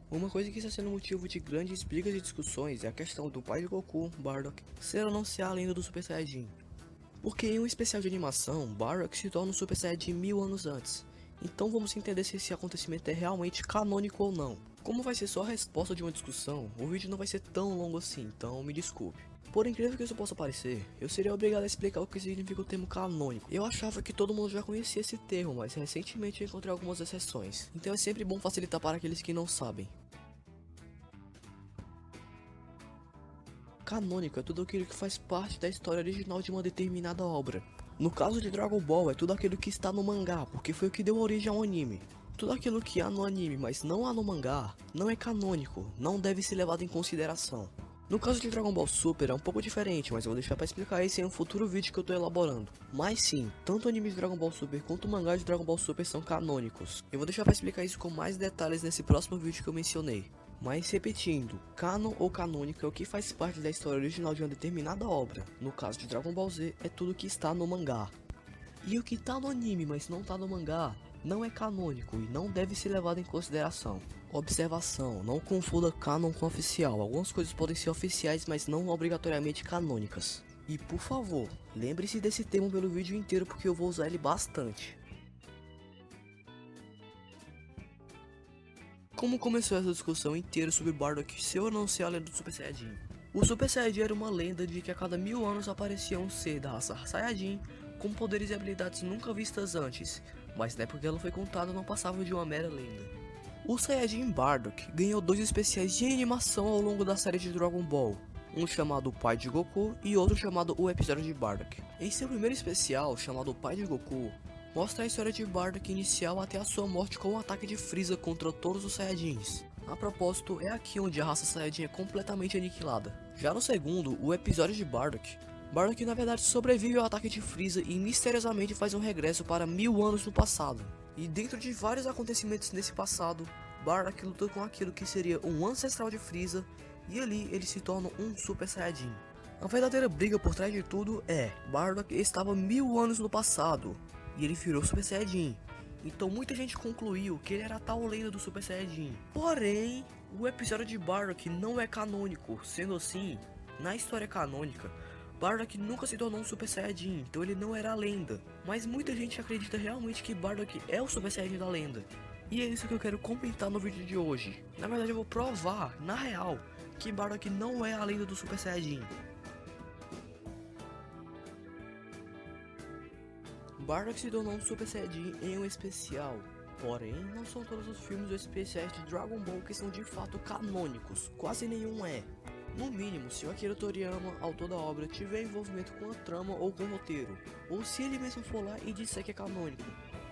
Uma coisa que está sendo motivo de grandes brigas e discussões é a questão do pai de Goku, Bardock, ser ou não ser a lenda do Super Saiyajin. Porque em um especial de animação, Bardock se torna um Super Saiyajin 1000 anos antes. Então vamos entender se esse acontecimento é realmente canônico ou não. Como vai ser só a resposta de uma discussão, o vídeo não vai ser tão longo assim, então me desculpe. Por incrível que isso possa parecer, eu seria obrigado a explicar o que significa o termo canônico. Eu achava que todo mundo já conhecia esse termo, mas recentemente eu encontrei algumas exceções. Então é sempre bom facilitar para aqueles que não sabem. Canônico é tudo aquilo que faz parte da história original de uma determinada obra. No caso de Dragon Ball, é tudo aquilo que está no mangá, porque foi o que deu origem ao anime. Tudo aquilo que há no anime, mas não há no mangá, não é canônico, não deve ser levado em consideração. No caso de Dragon Ball Super é um pouco diferente, mas eu vou deixar para explicar isso em um futuro vídeo que eu tô elaborando. Mas sim, tanto o anime de Dragon Ball Super quanto o mangá de Dragon Ball Super são canônicos. Eu vou deixar para explicar isso com mais detalhes nesse próximo vídeo que eu mencionei. Mas repetindo, canon ou canônico é o que faz parte da história original de uma determinada obra. No caso de Dragon Ball Z, é tudo que está no mangá. E o que tá no anime, mas não tá no mangá, não é canônico e não deve ser levado em consideração. Observação, não confunda canon com oficial. Algumas coisas podem ser oficiais, mas não obrigatoriamente canônicas. E por favor, lembre-se desse termo pelo vídeo inteiro porque eu vou usar ele bastante. Como começou essa discussão inteira sobre Bardock ser ou não ser a lenda do Super Saiyajin? O Super Saiyajin era uma lenda de que a cada 1000 anos aparecia um ser da raça Saiyajin com poderes e habilidades nunca vistas antes, mas na época que ela foi contada não passava de uma mera lenda. O Saiyajin Bardock ganhou dois especiais de animação ao longo da série de Dragon Ball, um chamado Pai de Goku e outro chamado O Episódio de Bardock. Em seu primeiro especial, chamado Pai de Goku, mostra a história de Bardock inicial até a sua morte com um ataque de Freeza contra todos os Saiyajins. A propósito, é aqui onde a raça Saiyajin é completamente aniquilada. Já no segundo, o episódio de Bardock, Bardock na verdade sobrevive ao ataque de Freeza e misteriosamente faz um regresso para 1000 anos no passado. E dentro de vários acontecimentos nesse passado, Bardock luta com aquilo que seria um ancestral de Freeza e ali ele se torna um Super Saiyajin. A verdadeira briga por trás de tudo é, Bardock estava 1000 anos no passado e ele virou Super Saiyajin. Então muita gente concluiu que ele era a tal lenda do Super Saiyajin. Porém, o episódio de Bardock não é canônico, sendo assim, na história canônica, Bardock nunca se tornou um Super Saiyajin, então ele não era a lenda. Mas muita gente acredita realmente que Bardock é o Super Saiyajin da lenda. E é isso que eu quero comentar no vídeo de hoje. Na verdade eu vou provar, na real, que Bardock não é a lenda do Super Saiyajin. Bardock se tornou um Super Saiyajin em um especial. Porém, não são todos os filmes ou especiais de Dragon Ball que são de fato canônicos, quase nenhum é. No mínimo, se o Akira Toriyama, autor da obra, tiver envolvimento com a trama ou com o roteiro, ou se ele mesmo for lá e disser que é canônico,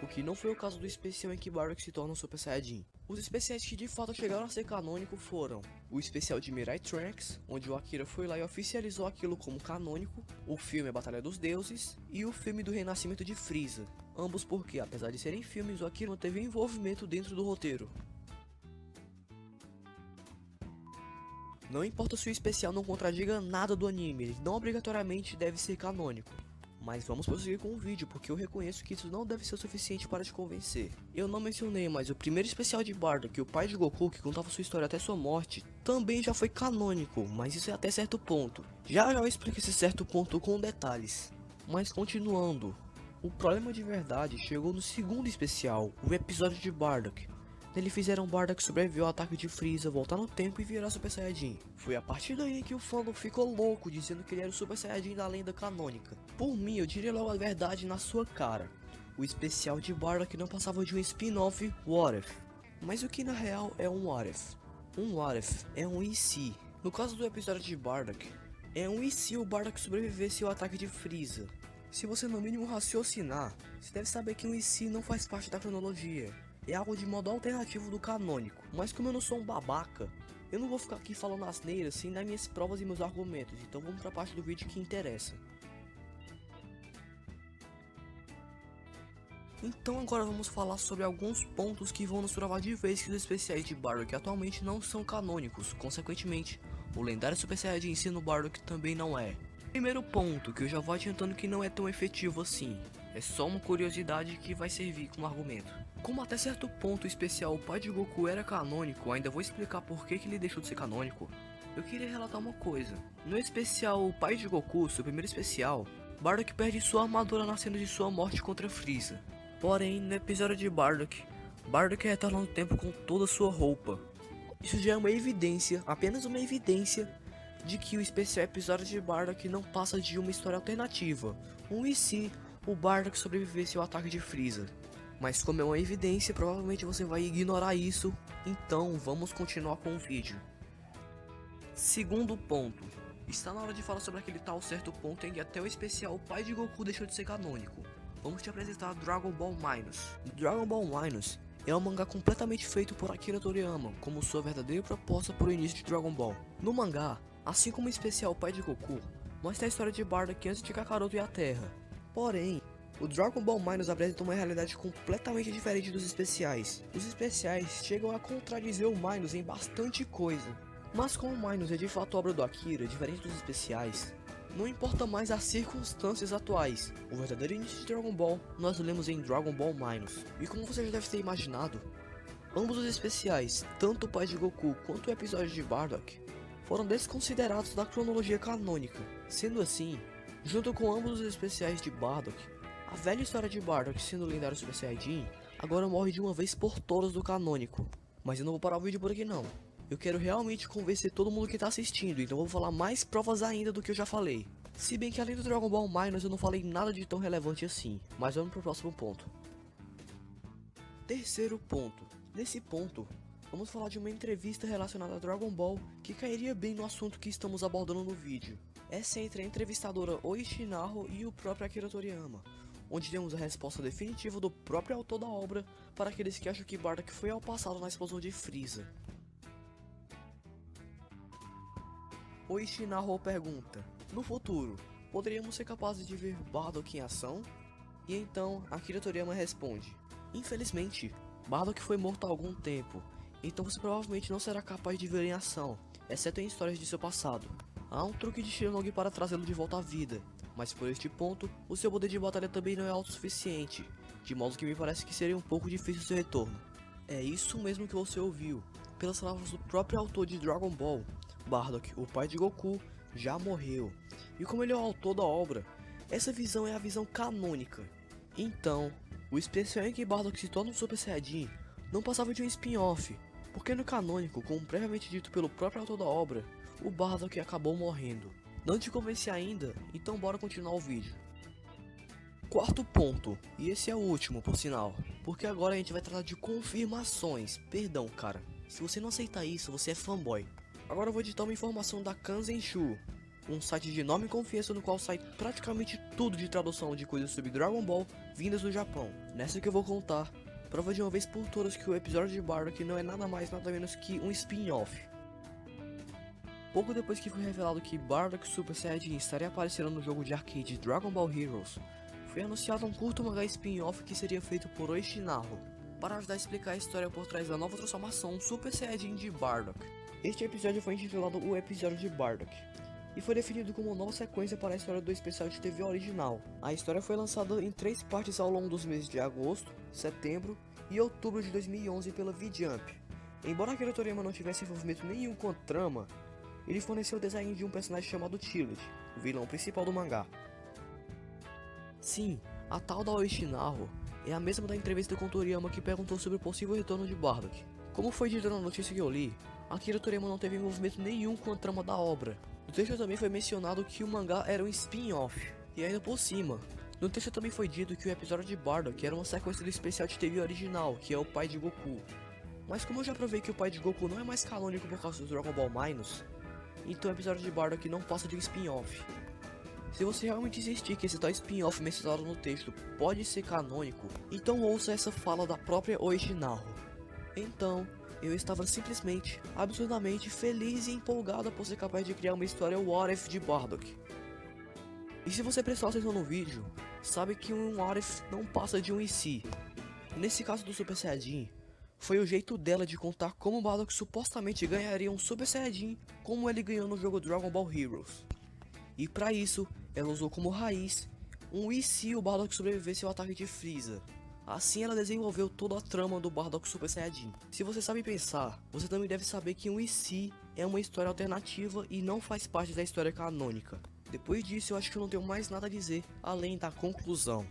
o que não foi o caso do especial em que Bardock se torna um Super Saiyajin. Os especiais que de fato chegaram a ser canônico foram o especial de Mirai Trunks, onde o Akira foi lá e oficializou aquilo como canônico, o filme A Batalha dos Deuses e o filme do Renascimento de Freeza, ambos porque, apesar de serem filmes, o Akira não teve envolvimento dentro do roteiro. Não importa se o especial não contradiga nada do anime, ele não obrigatoriamente deve ser canônico. Mas vamos prosseguir com o vídeo, porque eu reconheço que isso não deve ser o suficiente para te convencer. Eu não mencionei, mas o primeiro especial de Bardock, o pai de Goku, que contava sua história até sua morte, também já foi canônico, mas isso é até certo ponto. Já eu explico esse certo ponto com detalhes. Mas continuando, o problema de verdade chegou no segundo especial, o episódio de Bardock. Nele fizeram Bardock sobreviver ao ataque de Freeza, voltar no tempo e virar Super Saiyajin. Foi a partir daí que o fandom ficou louco, dizendo que ele era o Super Saiyajin da lenda canônica. Por mim, eu diria logo a verdade na sua cara. O especial de Bardock não passava de um spin-off What If. Mas o que na real é um What If? Um What If é um e se. No caso do episódio de Bardock, é um e se o Bardock sobrevivesse ao ataque de Freeza. Se você no mínimo raciocinar, você deve saber que um e se não faz parte da cronologia. É algo de modo alternativo do canônico. Mas como eu não sou um babaca, eu não vou ficar aqui falando asneiras sem dar minhas provas e meus argumentos. Então vamos pra parte do vídeo que interessa. Então agora vamos falar sobre alguns pontos que vão nos provar de vez que os especiais de Bardock atualmente não são canônicos. Consequentemente, o lendário Super Saiyajin em si no Bardock também não é. Primeiro ponto, que eu já vou adiantando que não é tão efetivo assim, É só uma curiosidade que vai servir como argumento. Como até certo ponto o especial o pai de Goku era canônico, ainda vou explicar por que ele deixou de ser canônico. Eu queria relatar uma coisa. No especial o pai de Goku, seu primeiro especial, Bardock perde sua armadura na cena de sua morte contra Freeza. Porém, no episódio de Bardock retorna no tempo com toda sua roupa. Isso já é uma evidência, apenas uma evidência, de que o especial episódio de Bardock não passa de uma história alternativa. E se o Bardock sobrevivesse ao ataque de Freeza? Mas como é uma evidência, provavelmente você vai ignorar isso, então vamos continuar com o vídeo. Segundo ponto. Está na hora de falar sobre aquele tal certo ponto em que até o especial o pai de Goku deixou de ser canônico. Vamos te apresentar Dragon Ball Minus. Dragon Ball Minus é um mangá completamente feito por Akira Toriyama, como sua verdadeira proposta para o início de Dragon Ball. No mangá, assim como o especial o pai de Goku, mostra a história de Bardock antes de Kakaroto e a Terra. Porém, o Dragon Ball Minus apresenta uma realidade completamente diferente dos especiais. Os especiais chegam a contradizer o Minus em bastante coisa. Mas como o Minus é de fato obra do Akira, diferente dos especiais, não importa mais as circunstâncias atuais. O verdadeiro início de Dragon Ball nós lemos em Dragon Ball Minus. E como você já deve ter imaginado, ambos os especiais, tanto o pai de Goku quanto o episódio de Bardock, foram desconsiderados da cronologia canônica. Sendo assim, junto com ambos os especiais de Bardock, a velha história de Bardock sendo o lendário Super Saiyajin agora morre de uma vez por todas do canônico. Mas eu não vou parar o vídeo por aqui não. Eu quero realmente convencer todo mundo que tá assistindo, então vou falar mais provas ainda do que eu já falei. Se bem que além do Dragon Ball Minus eu não falei nada de tão relevante assim, mas vamos pro próximo ponto. Terceiro ponto. Nesse ponto, vamos falar de uma entrevista relacionada a Dragon Ball que cairia bem no assunto que estamos abordando no vídeo. Essa é entre a entrevistadora Oishi Naho e o próprio Akira Toriyama, onde temos a resposta definitiva do próprio autor da obra para aqueles que acham que Bardock foi ao passado na explosão de Freeza. Oishi Naho pergunta: no futuro, poderíamos ser capazes de ver Bardock em ação? E então, Akira Toriyama responde: infelizmente, Bardock foi morto há algum tempo, então você provavelmente não será capaz de ver em ação, exceto em histórias de seu passado. Há um truque de Shiranagi para trazê-lo de volta à vida, mas por este ponto, o seu poder de batalha também não é autossuficiente, de modo que me parece que seria um pouco difícil seu retorno. É isso mesmo que você ouviu, pelas palavras do próprio autor de Dragon Ball. Bardock, o pai de Goku, já morreu. E como ele é o autor da obra, essa visão é a visão canônica. Então, o especial em que Bardock se torna um Super Saiyajin não passava de um spin-off, porque no canônico, como previamente dito pelo próprio autor da obra, o Bardock acabou morrendo. Não te convenci ainda? Então bora continuar o vídeo. Quarto ponto, e esse é o último por sinal, porque agora a gente vai tratar de confirmações. Perdão cara, se você não aceitar isso, você é fanboy. Agora eu vou editar uma informação da Kanzenshu, um site de enorme confiança no qual sai praticamente tudo de tradução de coisas sobre Dragon Ball vindas do Japão. Nessa que eu vou contar, prova de uma vez por todas que o episódio de Bardock não é nada mais nada menos que um spin-off. Pouco depois que foi revelado que Bardock Super Saiyajin estaria aparecendo no jogo de arcade Dragon Ball Heroes, foi anunciado um curto mangá spin-off que seria feito por Oishi Naho, para ajudar a explicar a história por trás da nova transformação Super Saiyajin de Bardock. Este episódio foi intitulado O Episódio de Bardock, e foi definido como uma nova sequência para a história do especial de TV original. A história foi lançada em 3 partes ao longo dos meses de agosto, setembro e outubro de 2011 pela V-Jump. Embora Akira Toriyama não tivesse envolvimento nenhum com a trama, ele forneceu o design de um personagem chamado Chillet, o vilão principal do mangá. Sim, a tal da Oishi Naho é a mesma da entrevista com Toriyama que perguntou sobre o possível retorno de Bardock. Como foi dito na notícia que eu li, Akira Toriyama não teve envolvimento nenhum com a trama da obra. No texto também foi mencionado que o mangá era um spin-off, e ainda por cima, no texto também foi dito que o episódio de Bardock era uma sequência do especial de TV original, que é o pai de Goku. Mas como eu já provei que o pai de Goku não é mais canônico por causa do Dragon Ball Minus, então o episódio de Bardock não passa de um spin-off. Se você realmente insistir que esse tal spin-off mencionado no texto pode ser canônico, então ouça essa fala da própria Oishi Naho. Então, eu estava simplesmente, absurdamente feliz e empolgado por ser capaz de criar uma história What If de Bardock. E se você prestou atenção no vídeo, sabe que um What If não passa de um e se. Nesse caso do Super Saiyajin, foi o jeito dela de contar como Bardock supostamente ganharia um Super Saiyajin como ele ganhou no jogo Dragon Ball Heroes. E para isso, ela usou como raiz E se o Bardock sobrevivesse ao ataque de Frieza? Assim ela desenvolveu toda a trama do Bardock Super Saiyajin. Se você sabe pensar, você também deve saber que E se é uma história alternativa e não faz parte da história canônica. Depois disso eu acho que eu não tenho mais nada a dizer, além da conclusão.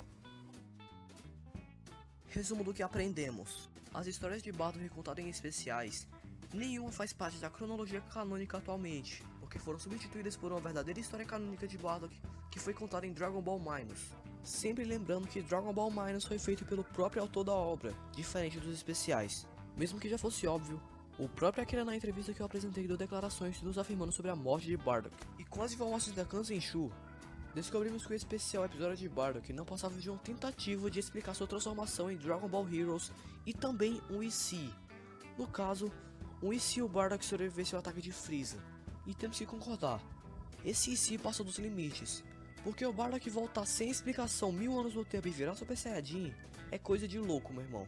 Resumo do que aprendemos. As histórias de Bardock contadas em especiais, nenhuma faz parte da cronologia canônica atualmente, porque foram substituídas por uma verdadeira história canônica de Bardock que foi contada em Dragon Ball Minus. Sempre lembrando que Dragon Ball Minus foi feito pelo próprio autor da obra, diferente dos especiais. Mesmo que já fosse óbvio, o próprio Akira na entrevista que eu apresentei deu declarações nos afirmando sobre a morte de Bardock. E com as informações da Kanzenshu, descobrimos que o especial episódio de Bardock não passava de uma tentativa de explicar sua transformação em Dragon Ball Heroes e também E se. No caso, E se o Bardock sobrevivesse ao ataque de Frieza. E temos que concordar, esse E se passou dos limites, porque o Bardock voltar sem explicação 1000 anos no tempo e virar Super Saiyajin é coisa de louco, meu irmão.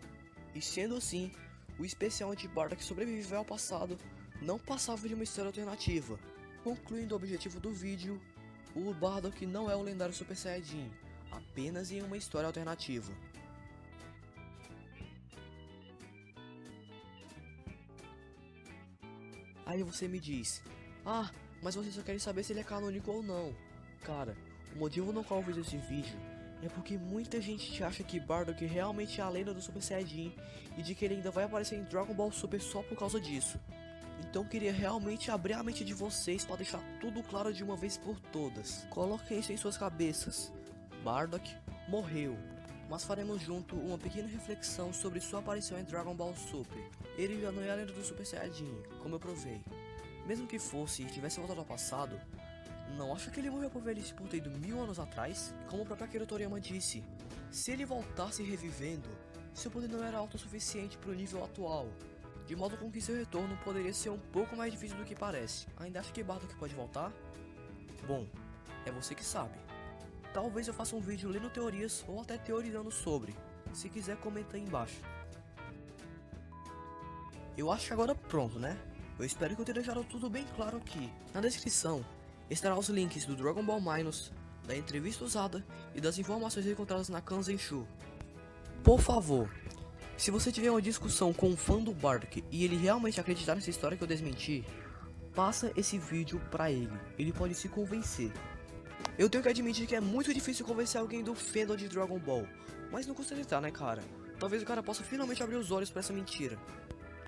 E sendo assim, o especial onde Bardock sobreviveu ao passado não passava de uma história alternativa. Concluindo o objetivo do vídeo, o Bardock não é o lendário Super Saiyajin, apenas em uma história alternativa. Aí você me diz, ah, mas você só quer saber se ele é canônico ou não. Cara, o motivo no qual eu fiz esse vídeo é porque muita gente acha que Bardock realmente é a lenda do Super Saiyajin e de que ele ainda vai aparecer em Dragon Ball Super só por causa disso. Então eu queria realmente abrir a mente de vocês para deixar tudo claro de uma vez por todas. Coloquem isso em suas cabeças. Bardock morreu, mas faremos junto uma pequena reflexão sobre sua aparição em Dragon Ball Super. Ele já não é a lenda do Super Saiyajin, como eu provei. Mesmo que fosse e tivesse voltado ao passado, não acha que ele morreu por velhice por ter ido 1000 anos atrás? Como o próprio Akira Toriyama disse, se ele voltasse revivendo, seu poder não era alto o suficiente para o nível atual, de modo com que seu retorno poderia ser um pouco mais difícil do que parece. Ainda acha que Bardock pode voltar? Bom, é você que sabe. Talvez eu faça um vídeo lendo teorias ou até teorizando sobre. Se quiser, comenta aí embaixo. Eu acho que agora pronto, né? Eu espero que eu tenha deixado tudo bem claro aqui. Na descrição estará os links do Dragon Ball Minus, da entrevista usada e das informações encontradas na Kanzenshu. Por favor, se você tiver uma discussão com um fã do Bardock e ele realmente acreditar nessa história que eu desmenti, passa esse vídeo pra ele pode se convencer. Eu tenho que admitir que é muito difícil convencer alguém do fandom de Dragon Ball, mas não custa tentar, né, cara? Talvez o cara possa finalmente abrir os olhos pra essa mentira.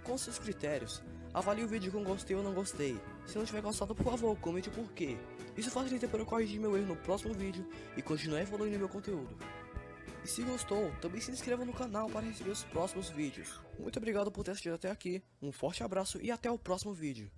Com seus critérios, avalie o vídeo com gostei ou não gostei. Se não tiver gostado, por favor, comente o porquê. Isso facilita para eu corrigir meu erro no próximo vídeo e continuar evoluindo meu conteúdo. E se gostou, também se inscreva no canal para receber os próximos vídeos. Muito obrigado por ter assistido até aqui, um forte abraço e até o próximo vídeo.